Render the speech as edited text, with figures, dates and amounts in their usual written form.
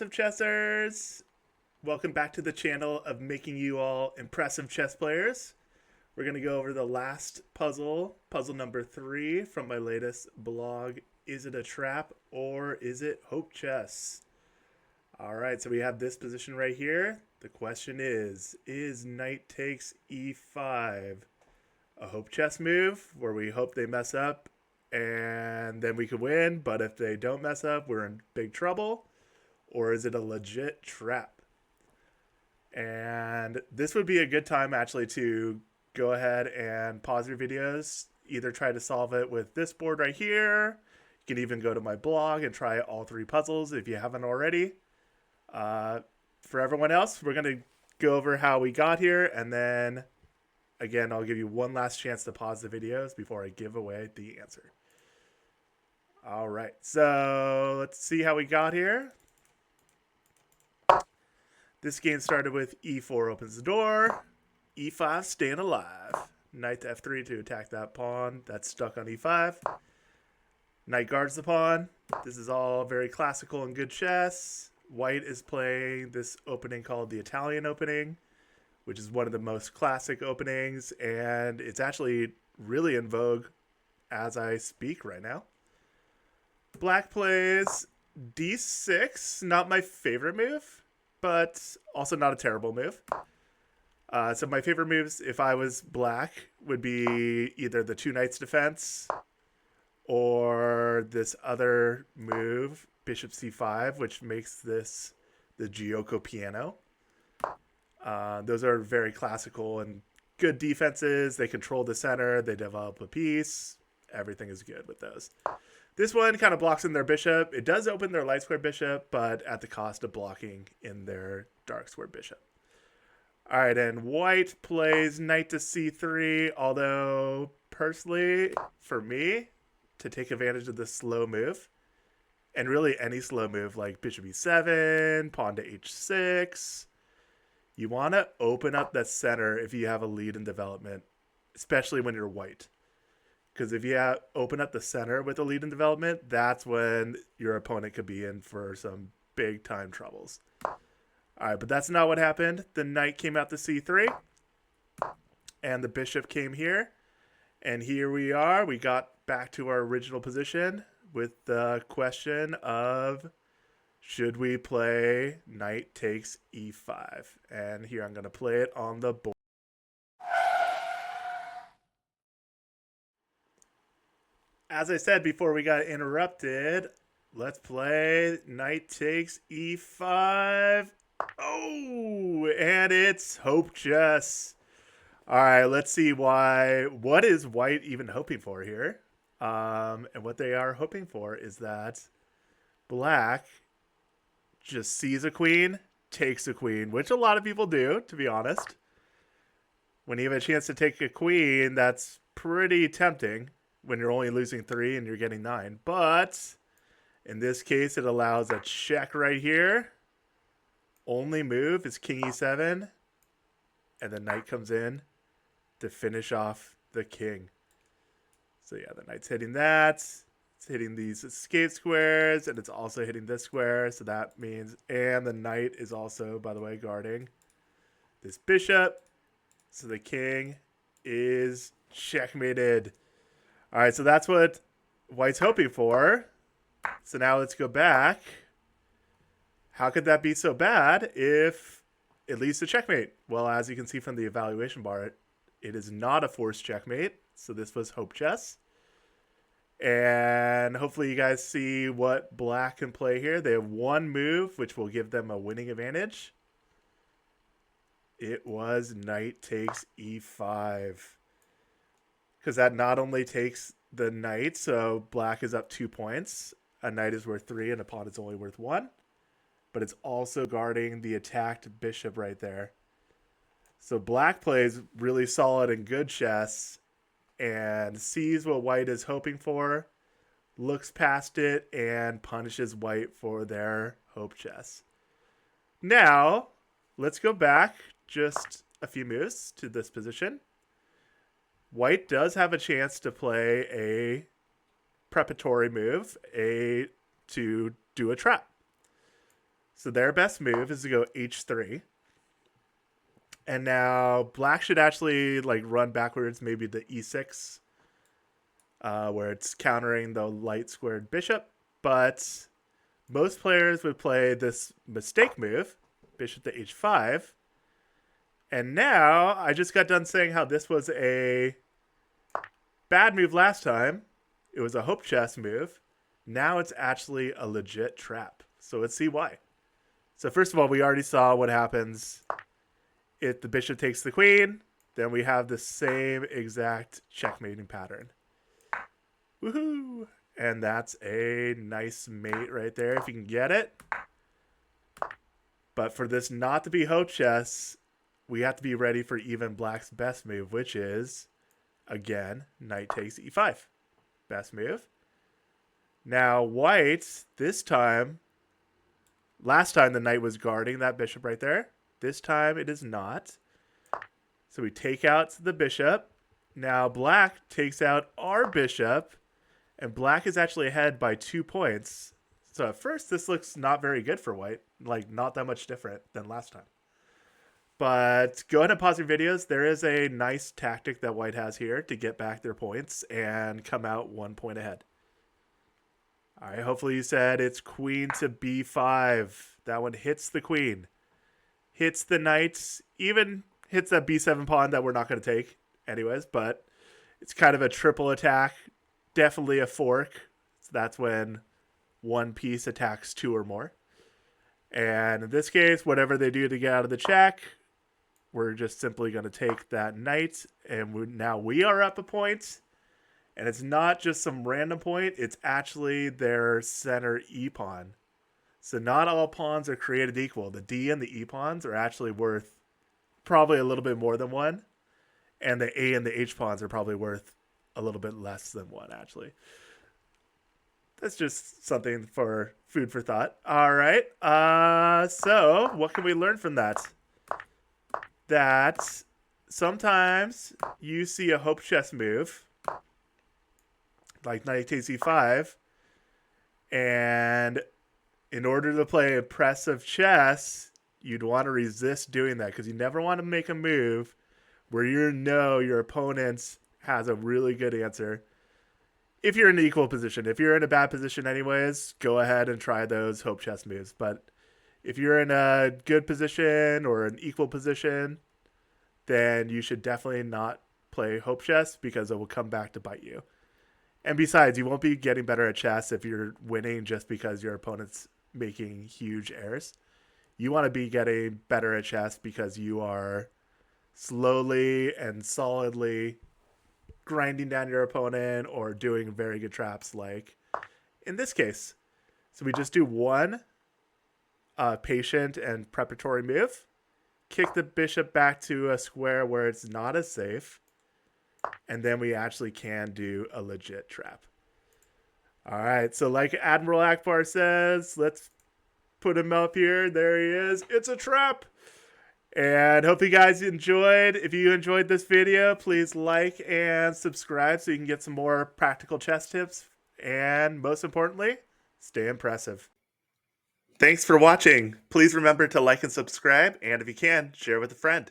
Impressive Chessers! Welcome back to the channel of making you all impressive chess players. We're going to go over the last puzzle, puzzle number 3 from my latest blog. Is it a trap or is it Hope Chess? Alright, so we have this position right here. The question is knight takes e5 a Hope Chess move where we hope they mess up and then we could win, but if they don't mess up, we're in big trouble? Or is it a legit trap? And this would be a good time actually to go ahead and pause your videos. Either try to solve it with this board right here. You can even go to my blog and try all 3 puzzles if you haven't already. For everyone else, we're going to go over how we got here. And then, again, I'll give you one last chance to pause the videos before I give away the answer. All right, so let's see how we got here. This game started with e4 opens the door, e5 staying alive. Knight to f3 to attack that pawn that's stuck on e5. Knight guards the pawn. This is all very classical and good chess. White is playing this opening called the Italian opening, which is one of the most classic openings, and it's actually really in vogue as I speak right now. Black plays d6, not my favorite move, but also not a terrible move. So my favorite moves, if I was black, would be either the 2 knights defense or this other move, bishop c5, which makes this the Giuoco piano. Those are very classical and good defenses. They control the center. They develop a piece. Everything is good with those. This one kind of blocks in their bishop. It does open their light square bishop, but at the cost of blocking in their dark square bishop. All right, and white plays knight to c3, although personally, for me, to take advantage of this slow move, and really any slow move like bishop e7, pawn to h6, you want to open up the center if you have a lead in development, especially when you're white. Because if you open up the center with a lead in development, that's when your opponent could be in for some big time troubles. All right, but that's not what happened. The knight came out to c3, and the bishop came here. And here we are. We got back to our original position with the question of, should we play knight takes e5? And here I'm going to play it on the board. As I said before we got interrupted, let's play knight takes e5. Oh, and it's Hope Chess. All right, let's see why. What is white even hoping for here? And what they are hoping for is that black just sees a queen, takes a queen, which a lot of people do, to be honest. When you have a chance to take a queen, that's pretty tempting when you're only losing 3 and you're getting 9. But in this case, it allows a check right here. Only move is king e7, and the knight comes in to finish off the king. So yeah, the knight's hitting that. It's hitting these escape squares, and it's also hitting this square. So that means, and the knight is also, by the way, guarding this bishop. So the king is checkmated. All right, so that's what white's hoping for. So now let's go back. How could that be so bad if it leads to checkmate? Well, as you can see from the evaluation bar, it is not a forced checkmate. So this was Hope Chess. And hopefully you guys see what black can play here. They have one move, which will give them a winning advantage. It was knight takes e5. Because that not only takes the knight, so black is up 2 points. A knight is worth 3 and a pawn is only worth 1. But it's also guarding the attacked bishop right there. So black plays really solid and good chess and sees what white is hoping for, looks past it, and punishes white for their Hope Chess. Now, let's go back just a few moves to this position. White does have a chance to play a preparatory move, to do a trap. So their best move is to go h3. And now black should actually like run backwards, maybe the e6, where it's countering the light squared bishop. But most players would play this mistake move, bishop to h5. And now I just got done saying how this was a bad move last time. It was a hope chess move. Now it's actually a legit trap. So let's see why. So first of all, we already saw what happens if the bishop takes the queen. Then we have the same exact checkmating pattern. Woohoo! And that's a nice mate right there if you can get it. But for this not to be hope chess, we have to be ready for even black's best move, which is, again, knight takes e5. Best move. Now white, this time, last time the knight was guarding that bishop right there. This time it is not. So we take out the bishop. Now black takes out our bishop. And black is actually ahead by 2 points. So at first this looks not very good for white. Like not that much different than last time. But go ahead and pause your videos. There is a nice tactic that white has here to get back their points and come out 1 point ahead. All right, hopefully you said it's queen to b5. That one hits the queen. Hits the knight. Even hits that b7 pawn that we're not going to take anyways. But it's kind of a triple attack. Definitely a fork. So that's when one piece attacks 2 or more. And in this case, whatever they do to get out of the check, we're just simply going to take that knight. And now we are up a point. And it's not just some random point. It's actually their center e-pawn. So not all pawns are created equal. The D and the E pawns are actually worth probably a little bit more than 1. And the A and the H pawns are probably worth a little bit less than 1, actually. That's just something for food for thought. All right. So what can we learn from that? That sometimes you see a hope chess move like knight takes e5, and in order to play impressive chess, you'd want to resist doing that because you never want to make a move where you know your opponent has a really good answer. If you're in an equal position, if you're in a bad position anyways, go ahead and try those hope chess moves. But if you're in a good position or an equal position, then you should definitely not play hope chess because it will come back to bite you. And besides, you won't be getting better at chess if you're winning just because your opponent's making huge errors. You want to be getting better at chess because you are slowly and solidly grinding down your opponent or doing very good traps like in this case. So we just do one patient and preparatory move. Kick the bishop back to a square where it's not as safe. And then we actually can do a legit trap. All right, so like Admiral Akbar says, let's put him up here. There he is. It's a trap. And hope you guys enjoyed. If you enjoyed this video, please like and subscribe so you can get some more practical chess tips. And most importantly, stay impressive. Thanks for watching. Please remember to like and subscribe. And if you can, share with a friend.